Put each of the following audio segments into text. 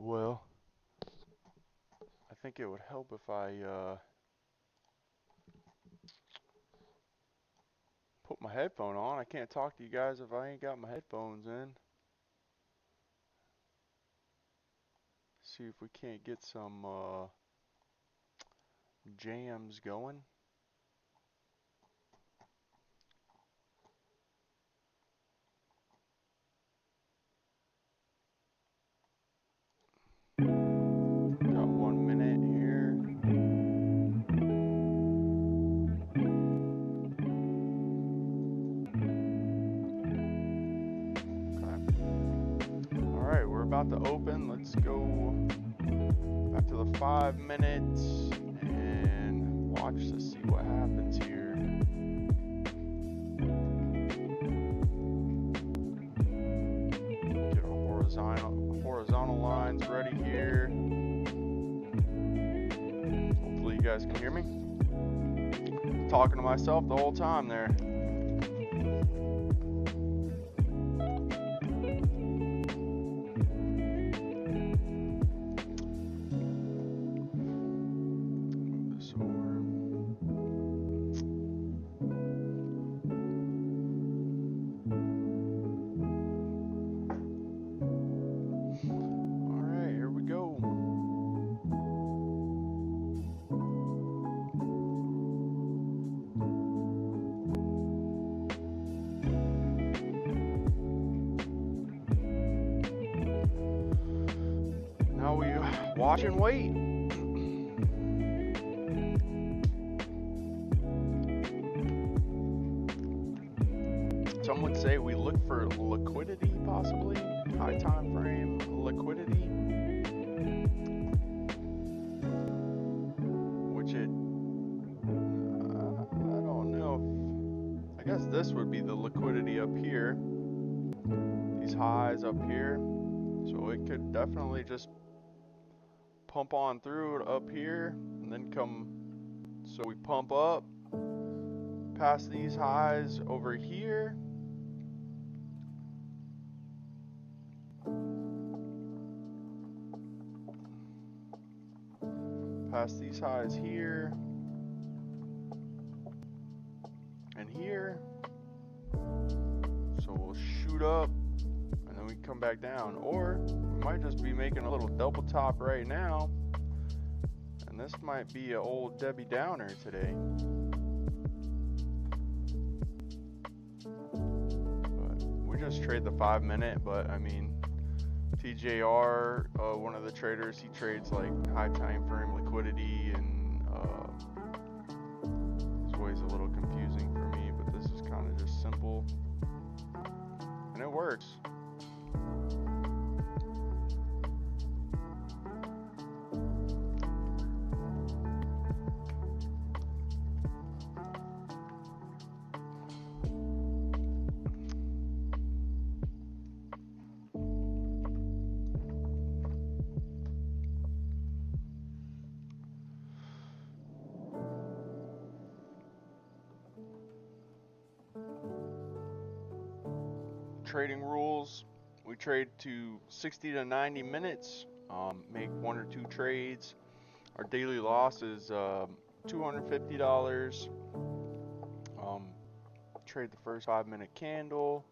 Well, I think it would help if I put my headphone on. I can't talk to you guys if I ain't got my headphones in. See if we can't get some jams going. Got 1 minute here. Okay. Alright, we're about to open. Let's go back to the 5 minutes and watch to see what happens here. Get our horizontal lines ready here. Hopefully you guys can hear me. Talking to myself the whole time there. Move this over. All right, here we go. Now we watch and wait. Some would say we look for liquidity, possibly high time frame liquidity, which I don't know. I guess this would be the liquidity up here. These highs up here, so it could definitely just pump on through up here and then come. So we pump up past these highs over here. Past these highs here and here. So we'll shoot up and then we come back down. Or we might just be making a little double top right now. And this might be an old Debbie Downer today. But we just trade the 5 minute, but I mean, TJR, one of the traders, he trades like high time frame liquidity, and his way's a little confusing for me, but this is kind of just simple, and it works. Trading rules: we trade to 60 to 90 minutes, make 1 or 2 trades. Our daily loss is $250. Trade the first 5 minute candle,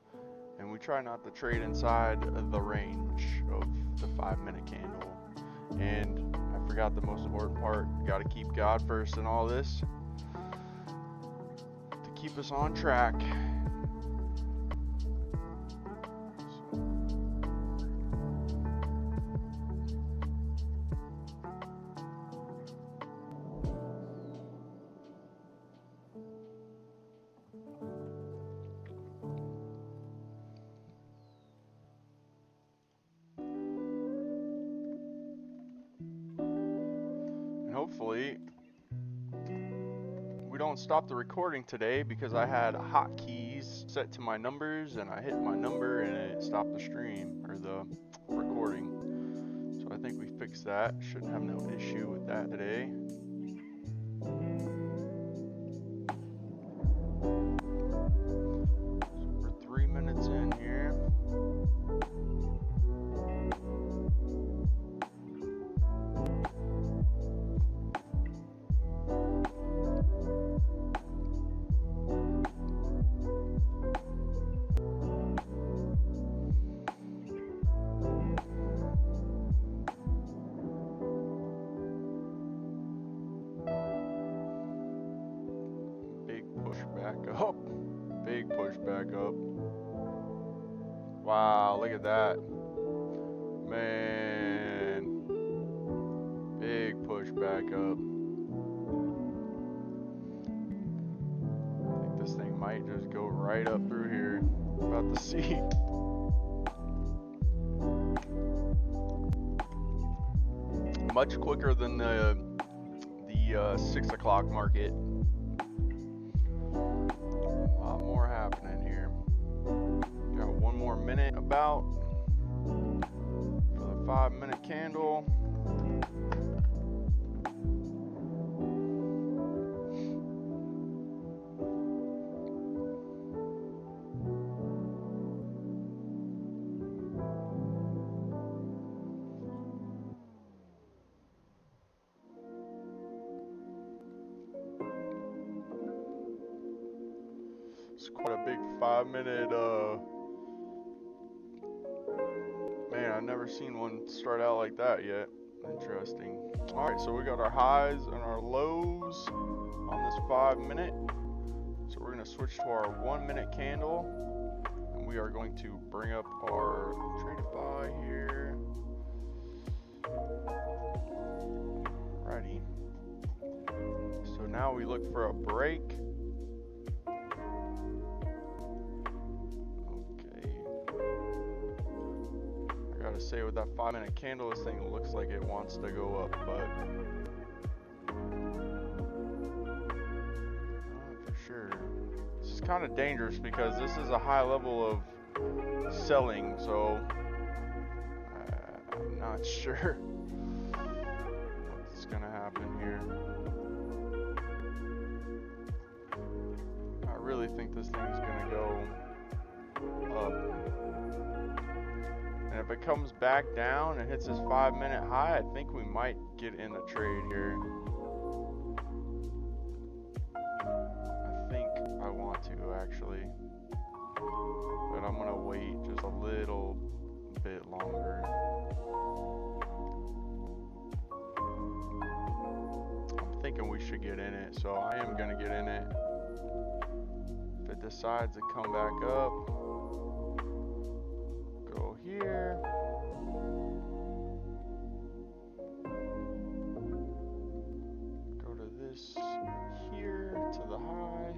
and we try not to trade inside the range of the 5 minute candle. And I forgot the most important part: you got to keep God first in all this to keep us on track. Hopefully we don't stop the recording today, because I had hotkeys set to my numbers and I hit my number and it stopped the stream or the recording. So I think we fixed that. Shouldn't have no issue with that today. So we're 3 minutes in here. Oh, big push back up. Wow, look at that. Man. Big push back up. I think this thing might just go right up through here. About to see. Much quicker than the 6 o'clock market. A lot more happening here. Got 1 more minute about for the 5-minute candle. It's quite a big 5-minute, man, I've never seen one start out like that yet. Interesting. Alright, so we got our highs and our lows on this 5-minute. So we're going to switch to our 1-minute candle. And we are going to bring up our Tradify here. Alrighty. So now we look for a break. To say with that 5-minute candle, this thing looks like it wants to go up, but not for sure. This is kind of dangerous because this is a high level of selling, so I'm not sure what's gonna happen here. I really think this thing's gonna go up. And if it comes back down and hits this 5-minute high, I think we might get in a trade here. I think I want to actually, but I'm gonna wait just a little bit longer. I'm thinking we should get in it, so I am gonna get in it. If it decides to come back up, go here. Go to this here to the high.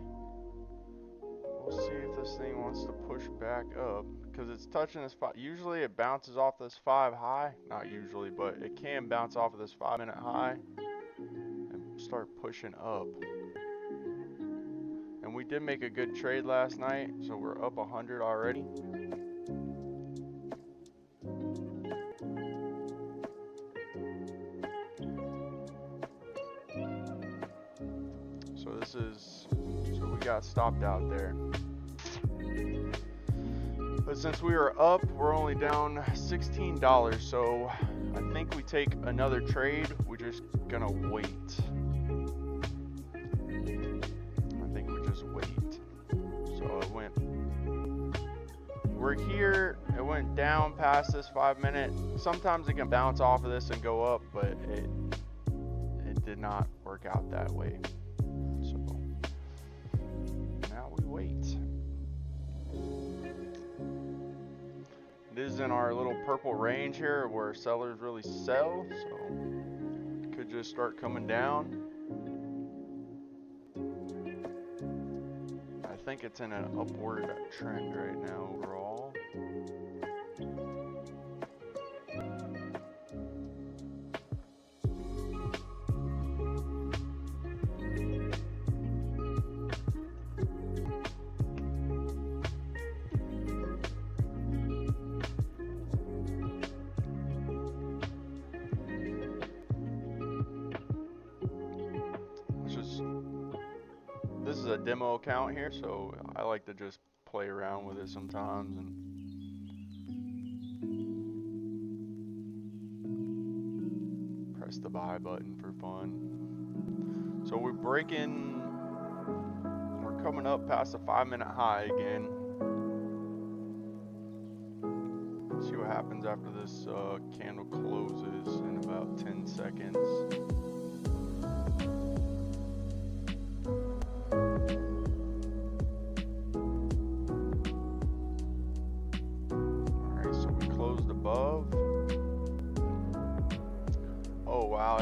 We'll see if this thing wants to push back up because it's touching this 5. Usually it bounces off this 5 high. Not usually, but it can bounce off of this 5-minute high and start pushing up. And we did make a good trade last night, so we're up 100 already. So we got stopped out there. But since we were up, we're only down $16. So I think we take another trade. We're just gonna wait. I think we just wait. So it went. We're here. It went down past this 5-minute. Sometimes it can bounce off of this and go up, but it did not work out that way. Wait. It is in our little purple range here where sellers really sell, so it could just start coming down. I think it's in an upward trend right now overall. This is a demo account here, so I like to just play around with it sometimes and press the buy button for fun. So we're coming up past the 5-minute high again. Let's see what happens after this candle closes in about 10 seconds.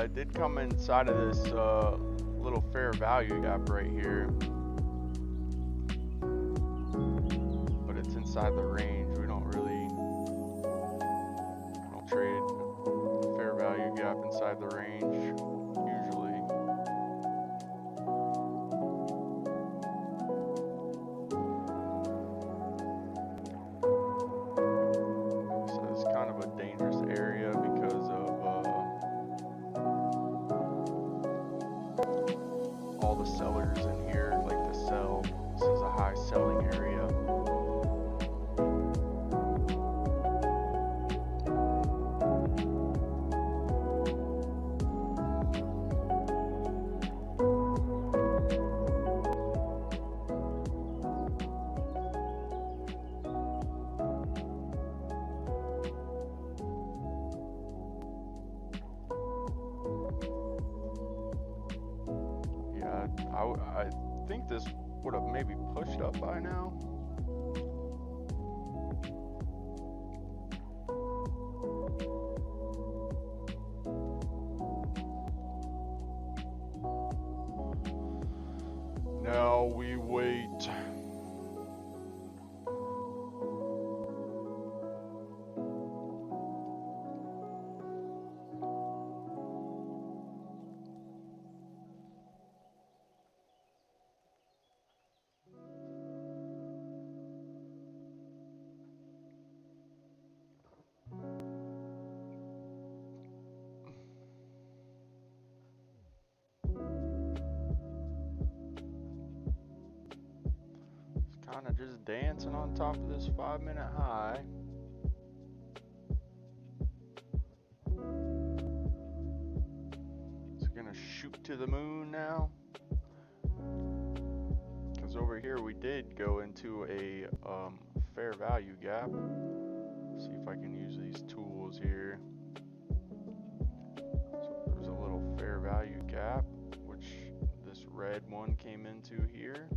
I did come inside of this little fair value gap right here, but it's inside the range. We don't trade fair value gap inside the range usually. So it's kind of a dangerous area because of all the sellers in here like to sell. This is a high selling area. I think this would have maybe pushed up by now. Now we wait. Kind of just dancing on top of this 5-minute high. It's gonna shoot to the moon now. Because over here we did go into a fair value gap. Let's see if I can use these tools here. So there's a little fair value gap, which this red one came into here.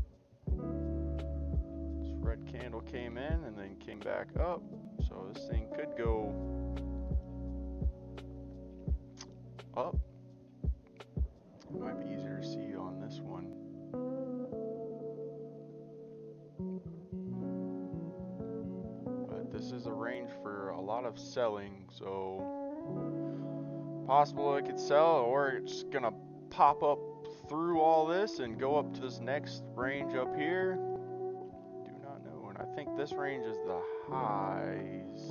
Red candle came in and then came back up, so this thing could go up. It might be easier to see on this one. But this is a range for a lot of selling, so possible it could sell, or it's gonna pop up through all this and go up to this next range up here. I think this range is the highs.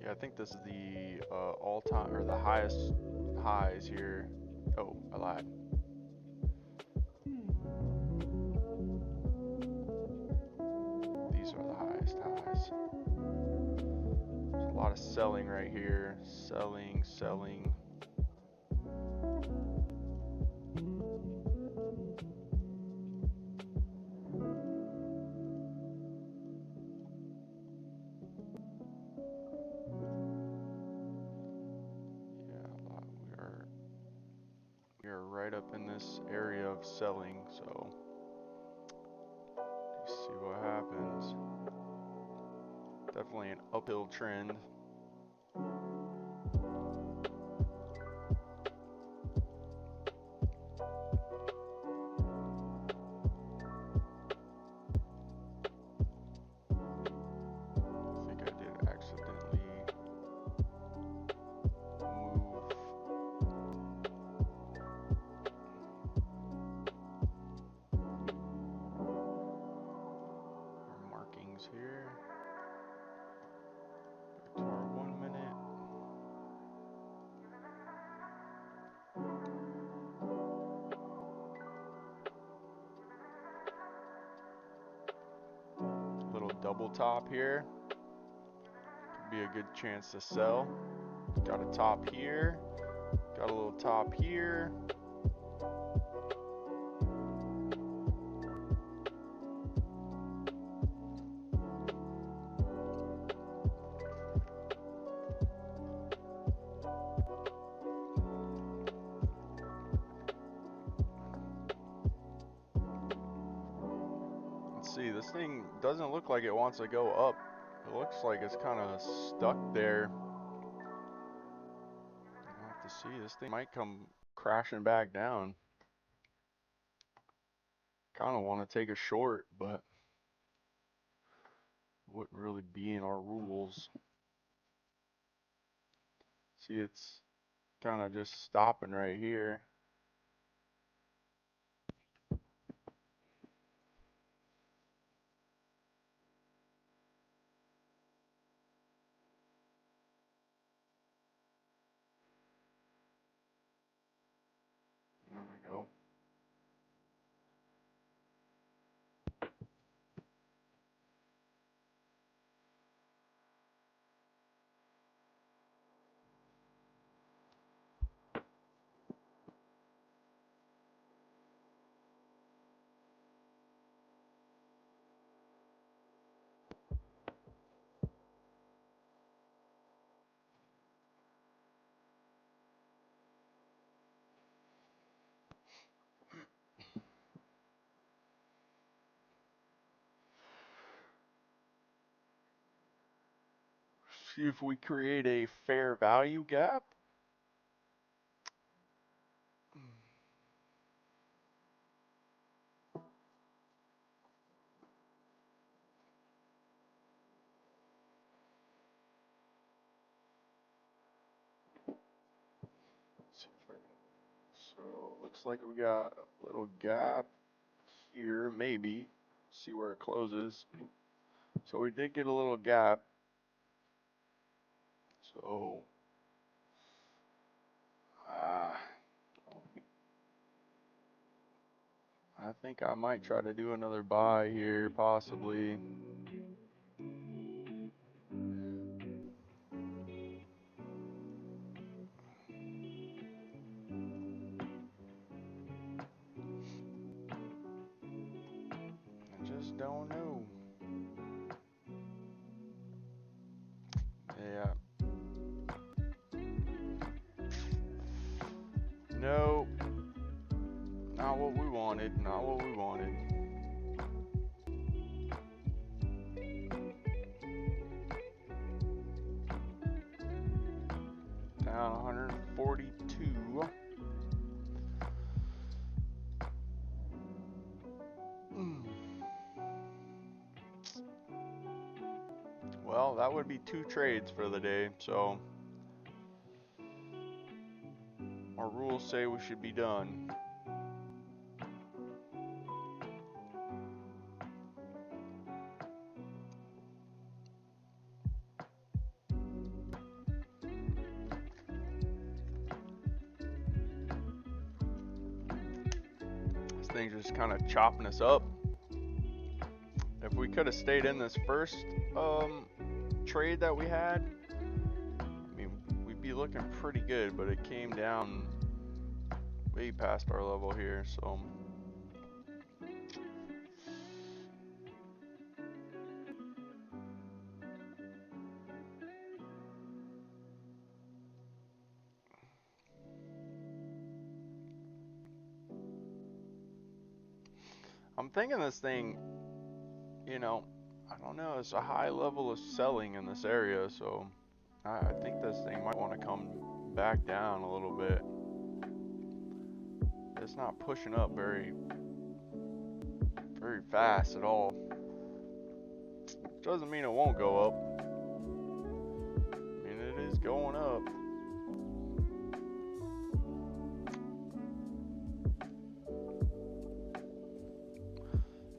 Yeah, I think this is the all-time or the highest highs here. Oh, I lied. These are the highest highs. There's a lot of selling right here. Selling. We are right up in this area of selling, so let's see what happens. Definitely an uphill trend. Here. Back to our 1 minute. Little double top here. Could be a good chance to sell. Got a top here. Got a little top here. see. This thing doesn't look like it wants to go up. It looks like it's kind of stuck there. I'll have to see. This thing might come crashing back down. Kind of want to take a short, but wouldn't really be in our rules. See, it's kind of just stopping right here. There we go. See if we create a fair value gap. So looks like we got a little gap here, maybe. See where it closes. So we did get a little gap. So I think I might try to do another buy here, possibly. I just don't know. Yeah. No. Not what we wanted. Not what we wanted. Down 142. Well, that would be 2 trades for the day, so our rules say we should be done. This thing's just kind of chopping us up. If we could have stayed in this first trade that we had, I mean, we'd be looking pretty good, but it came down way past our level here, so. I'm thinking this thing, you know, I don't know, it's a high level of selling in this area, so I think this thing might want to come back down a little bit. It's not pushing up very fast at all. Doesn't mean it won't go up. I mean, it is going up.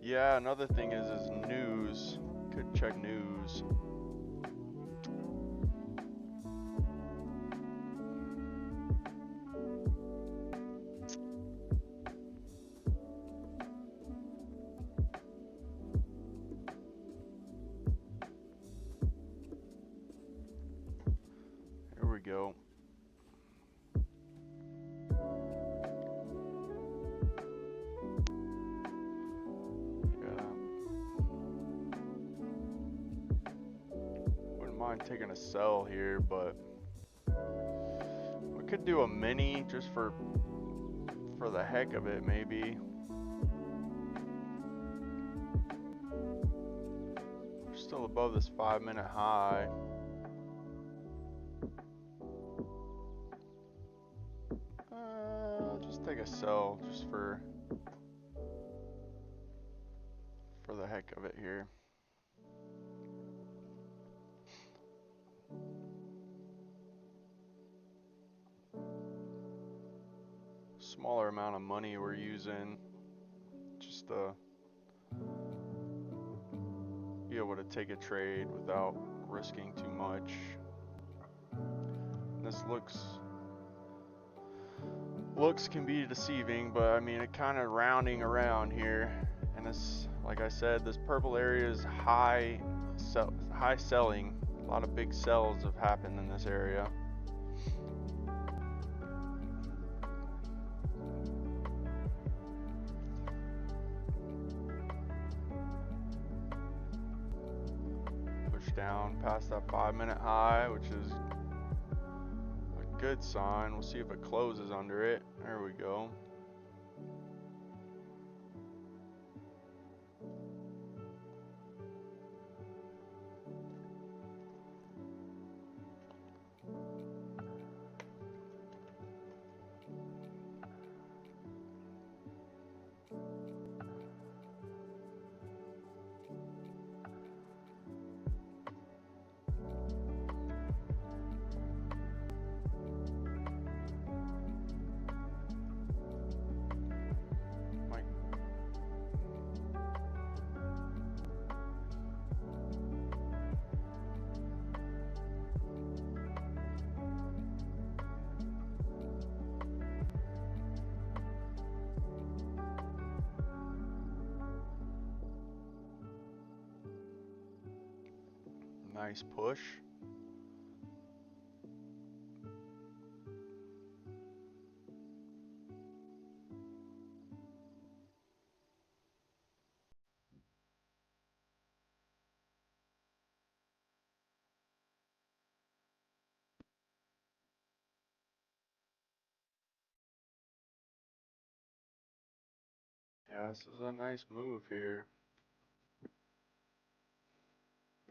Yeah, another thing is news. Could check news. Here we go. Taking a sell here, but we could do a mini just for the heck of it, maybe. Still above this 5-minute high. Just take a sell just for the heck of it here. Smaller amount of money we're using just to be able to take a trade without risking too much. This looks can be deceiving, but I mean, it kind of rounding around here, and this, like I said, this purple area is high selling. A lot of big sells have happened in this area. Push down past that 5-minute high, which is a good sign. We'll see if it closes under it. There we go. Nice push. Yeah, this is a nice move here.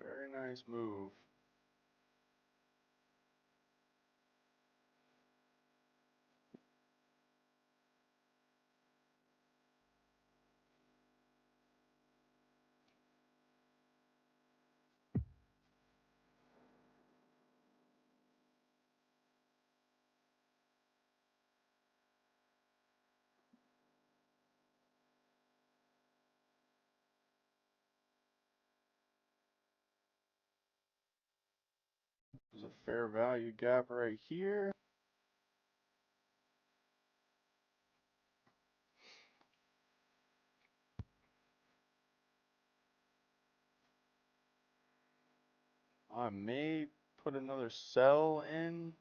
Very nice move. There's a fair value gap right here. I may put another sell in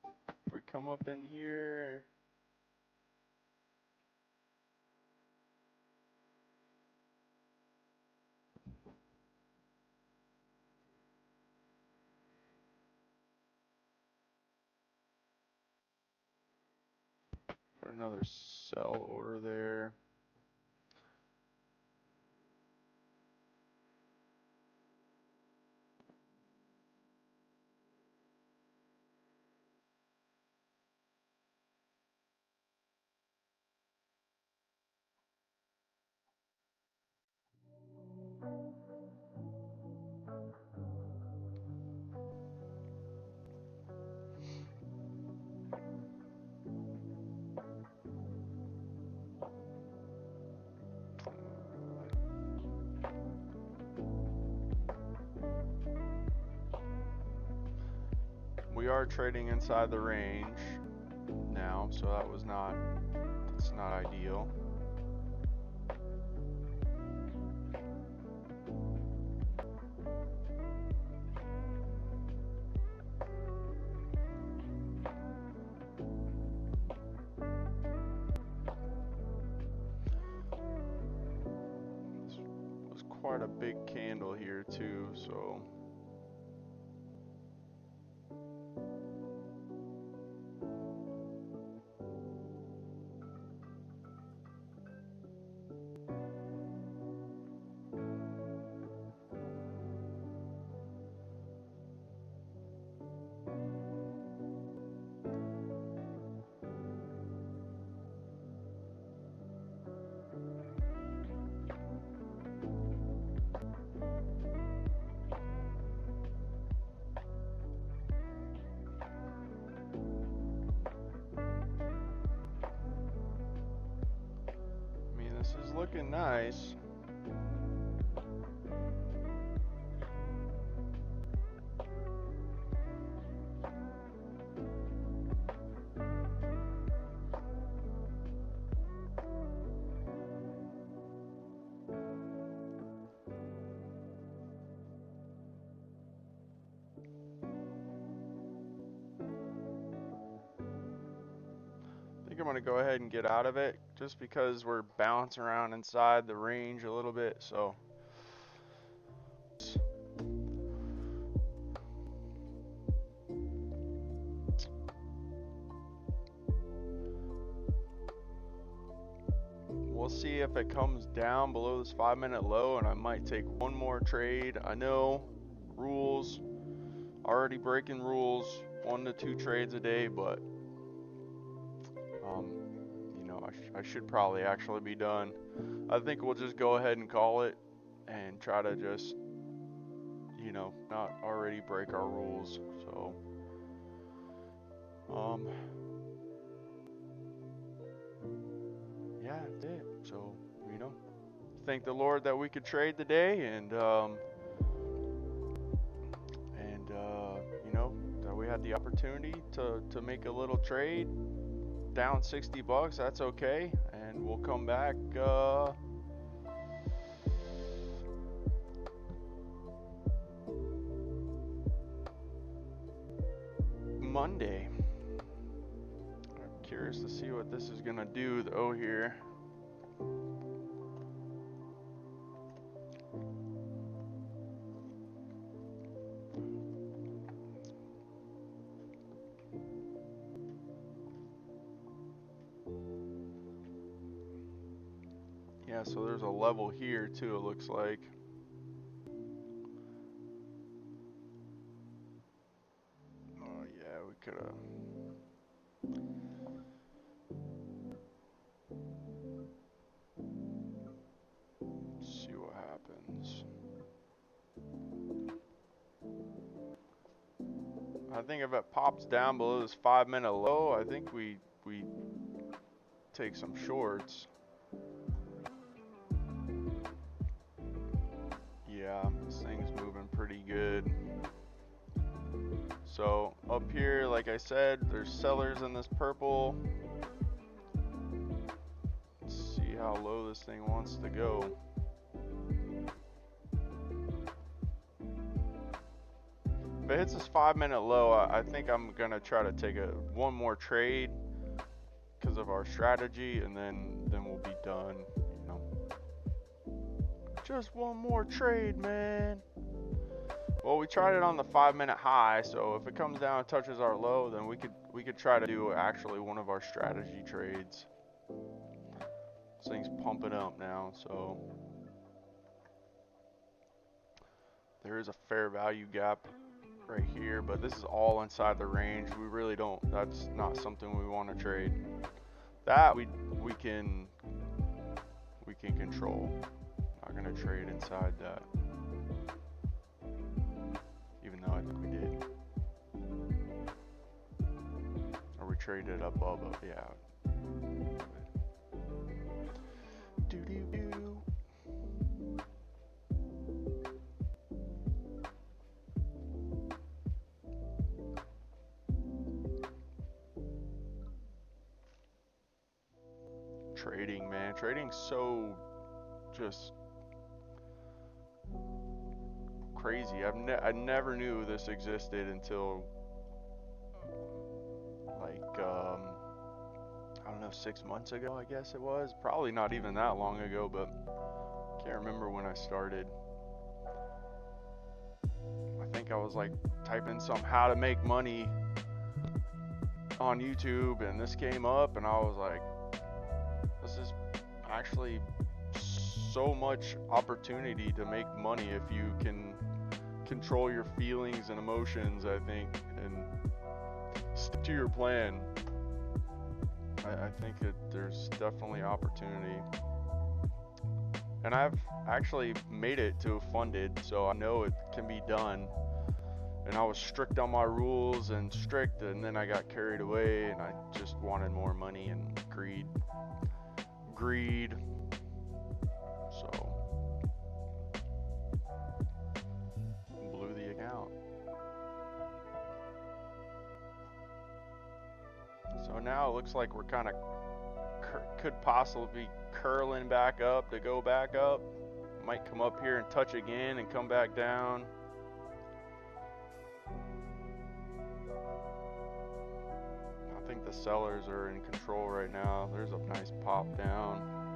if we come up in here. Put another sell order there. We are trading inside the range now, so that's not ideal. This was quite a big candle here too, so looking nice. I think I'm gonna go ahead and get out of it just because we're bouncing around inside the range a little bit, so. We'll see if it comes down below this 5-minute low, and I might take one more trade. I know rules, already breaking rules, 1 to 2 trades a day, but you know, I should probably actually be done. I think we'll just go ahead and call it and try to just, you know, not already break our rules. So yeah, that's it. So, you know, thank the Lord that we could trade today, and you know, that we had the opportunity to make a little trade down $60. That's okay, and we'll come back Monday. I'm curious to see what this is gonna do though here. Yeah, so there's a level here too, it looks like. Oh yeah, we could've. See what happens. I think if it pops down below this 5-minute low, I think we take some shorts. Yeah, this thing's moving pretty good. So up here, like I said, there's sellers in this purple. Let's see how low this thing wants to go. If it hits this 5-minute low, I think I'm gonna try to take one more trade because of our strategy, and then we'll be done. You know, just one more trade, man. Well, we tried it on the 5-minute high, so if it comes down and touches our low, then we could try to do actually one of our strategy trades. This thing's pumping up now, so there is a fair value gap right here, but this is all inside the range. We really don't, that's not something we want to trade. That we can control. Not gonna trade inside that, even though I think we did. Or we traded above it, yeah. Doo-doo-doo. Trading, man. Trading's so just crazy. I never knew this existed until like I don't know, 6 months ago, I guess it was. Probably not even that long ago, but I can't remember when I started. I think I was like typing some how to make money on YouTube, and this came up, and I was like, this is actually so much opportunity to make money if you can control your feelings and emotions, I think, and stick to your plan. I think there's definitely opportunity. And I've actually made it to funded, so I know it can be done. And I was strict on my rules and then I got carried away, and I just wanted more money and greed. But now it looks like we're kind of could possibly be curling back up to go back up. Might come up here and touch again and come back down. I think the sellers are in control right now. There's a nice pop down.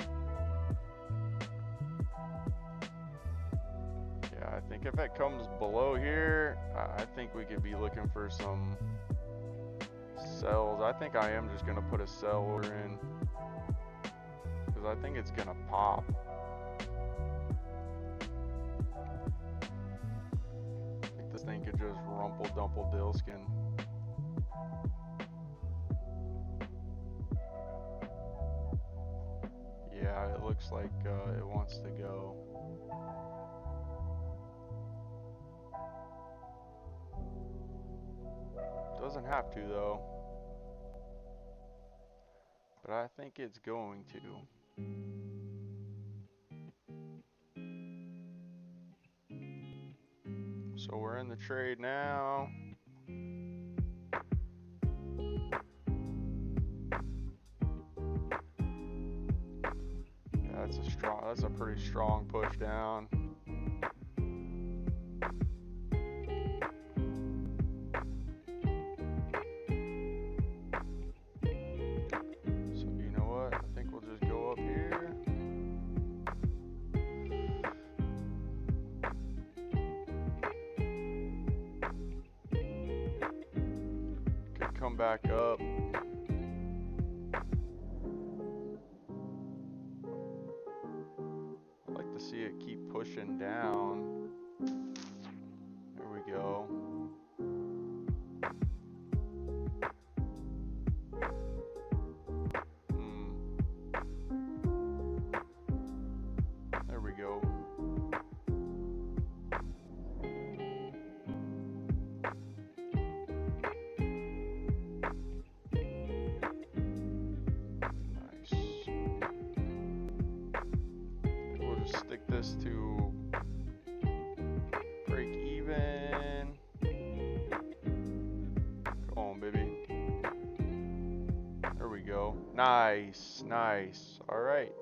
Yeah, I think if it comes below here, I think we could be looking for some sells. I think I am just gonna put a sell order in because I think it's gonna pop. I think this thing could just rumple dumple Dilskin. Yeah, it looks like it wants to go. Doesn't have to though. But I think it's going to. So we're in the trade now. Yeah, that's a pretty strong push down. Come back up. I'd like to see it keep pushing down. There we go. There we go. Stick this to break even. Come on, baby. There we go. Nice, nice. All right.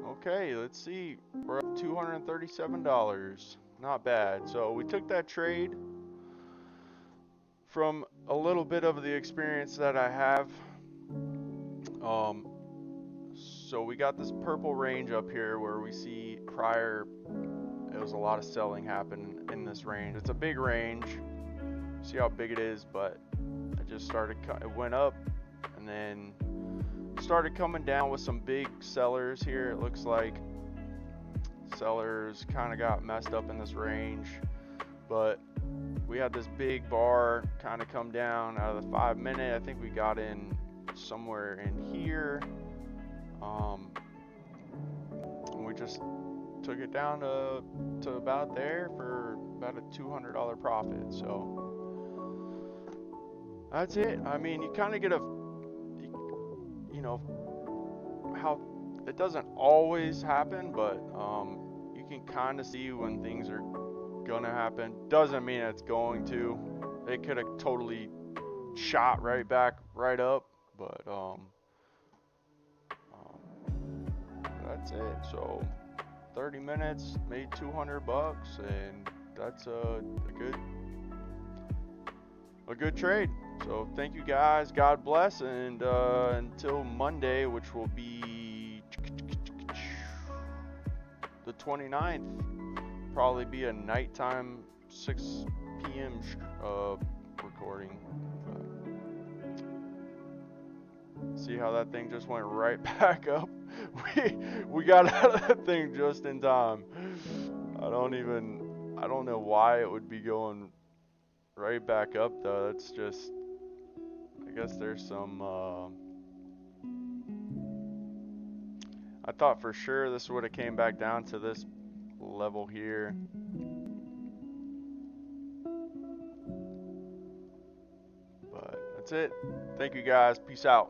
Okay, let's see. We're up $237. Not bad. So we took that trade from a little bit of the experience that I have. So we got this purple range up here where we see prior, it was a lot of selling happen in this range. It's a big range. See how big it is, but it just started, it went up and then started coming down with some big sellers here. It looks like sellers kind of got messed up in this range, but we had this big bar kind of come down out of the 5 minute. I think we got in somewhere in here. And we just took it down to about there for about a $200 profit. So that's it. I mean, you kind of get you know, how it doesn't always happen, but you can kind of see when things are gonna happen. Doesn't mean it's going to. It could have totally shot right back, right up, but that's it. So 30 minutes, made $200, and that's a good trade. So thank you guys, God bless, and until Monday, which will be the 29th, probably be a nighttime 6 p.m. recording. See how that thing just went right back up. We got out of that thing just in time. I don't know why it would be going right back up though. That's just, I guess there's some I thought for sure this would have came back down to this level here. But that's it. Thank you guys. Peace out.